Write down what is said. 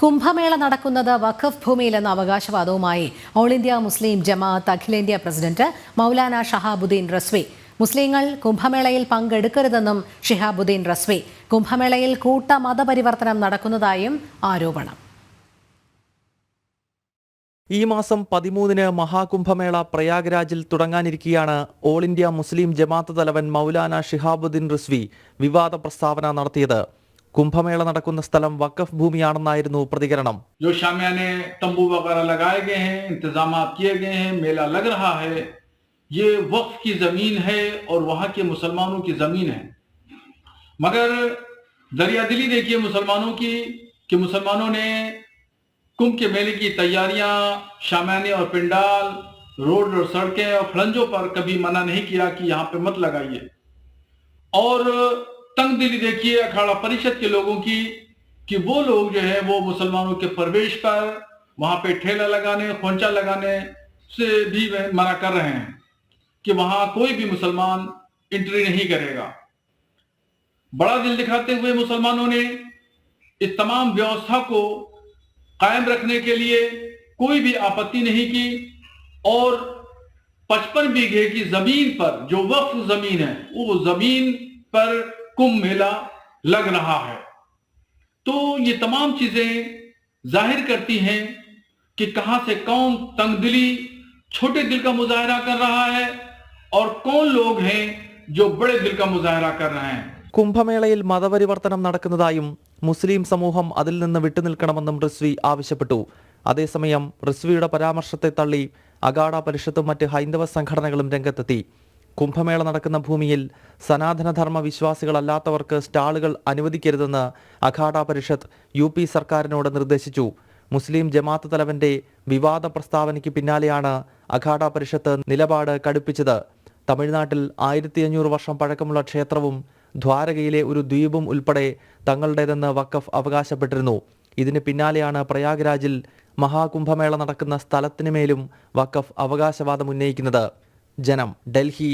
കുംഭമേള നടക്കുന്നത് വഖഫ് ഭൂമിയിലെന്ന അവകാശവാദവുമായി all India Muslim ജമാഅത്ത് അഖിലേന്ത്യാ president Maulana Shahabuddin Razvi. മുസ്ലിങ്ങൾ കുംഭമേളയിൽ പങ്കെടുക്കരുതെന്നും ഷിഹാബുദ്ദീൻ റസ്വി. കുംഭമേളയിൽ കൂട്ട മതപരിവർത്തനം നടക്കുന്നതായും ആരോപണം. ഈ മാസം 13-ന് മഹാകുംഭമേള പ്രയാഗ്രാജിൽ തുടങ്ങാനിരിക്കെയാണ് ഓൾ ഇന്ത്യ മുസ്ലിം ജമാഅത്ത് തലവൻ മൗലാന ഷിഹാബുദ്ദീൻ റസ്വി വിവാദ പ്രസ്താവന നടത്തിയത്. കുംഭമേള നടക്കുന്ന സ്ഥലം വഖഫ് ഭൂമിയാണെന്നായിരുന്നു പ്രതികരണം. जो शामियाने तंबू वगैरह लगाए गए हैं, इंतजामात किए गए हैं, मेला लग रहा है, ये वक्फ की जमीन है और वहां के मुसलमानों की जमीन है. मगर दरियादिली देखिए मुसलमानों की कि मुसलमानों ने कुंभ के मेले की तैयारियां, शामियाने और पिंडाल, रोड और सड़कें और फलंजों पर कभी मना नहीं किया कि यहाँ पे मत लगाइए. और तंग दिली देखिए अखाड़ा परिषद के लोगों की कि वो लोग जो है वो मुसलमानों के प्रवेश पर वहां पे ठेला लगाने, खोंचा लगाने से भी मना कर रहे हैं कि वहां कोई भी मुसलमान एंट्री नहीं करेगा. बड़ा दिल दिखाते हुए मुसलमानों ने इस तमाम व्यवस्था को कायम रखने के लिए कोई भी आपत्ति नहीं की और 55 बीघे की जमीन पर जो वक्फ जमीन है वो जमीन पर कुंभ मेला लग रहा है. तो ये तमाम चीजें जाहिर करती हैं कि कहां से कौन तंगदिली, छोटे दिल का मुजाहरा कर रहा है और कौन लोग हैं जो बड़े दिल का मुजाहरा कर रहे हैं. കുംഭമേളയിൽ മതപരിവർത്തനം നടക്കുന്നതായും മുസ്ലിം സമൂഹം അതിൽ നിന്ന് വിട്ടുനിൽക്കണമെന്നും റിസ്വി ആവശ്യപ്പെട്ടു. അതേസമയം റിസ്വിയുടെ പരാമർശത്തെ തള്ളി അഖാഡ പരിഷത്തും മറ്റ് ഹൈന്ദവ സംഘടനകളും രംഗത്തെത്തി. കുംഭമേള നടക്കുന്ന ഭൂമിയിൽ സനാതനധർമ്മ വിശ്വാസികളല്ലാത്തവർക്ക് സ്റ്റാളുകൾ അനുവദിക്കരുതെന്ന് അഖാഡ പരിഷത്ത് UP സർക്കാരിനോട് നിർദ്ദേശിച്ചു. മുസ്ലിം ജമാഅത്ത് തലവന്റെ വിവാദ പ്രസ്താവനയ്ക്ക് പിന്നാലെയാണ് അഖാഡ പരിഷത്ത് നിലപാട് കടുപ്പിച്ചത്. തമിഴ്നാട്ടിൽ 1500 വർഷം പഴക്കമുള്ള ക്ഷേത്രവും ദ്വാരകയിലെ ഒരു ദ്വീപും ഉൾപ്പെടെ തങ്ങളുടേതെന്ന് വഖഫ് അവകാശപ്പെട്ടിരുന്നു. ഇതിന് പിന്നാലെയാണ് പ്രയാഗ്രാജിൽ മഹാകുംഭമേള നടക്കുന്ന സ്ഥലത്തിനുമേലും വഖഫ് അവകാശവാദം ഉന്നയിക്കുന്നത്. ജനം, ഡൽഹി.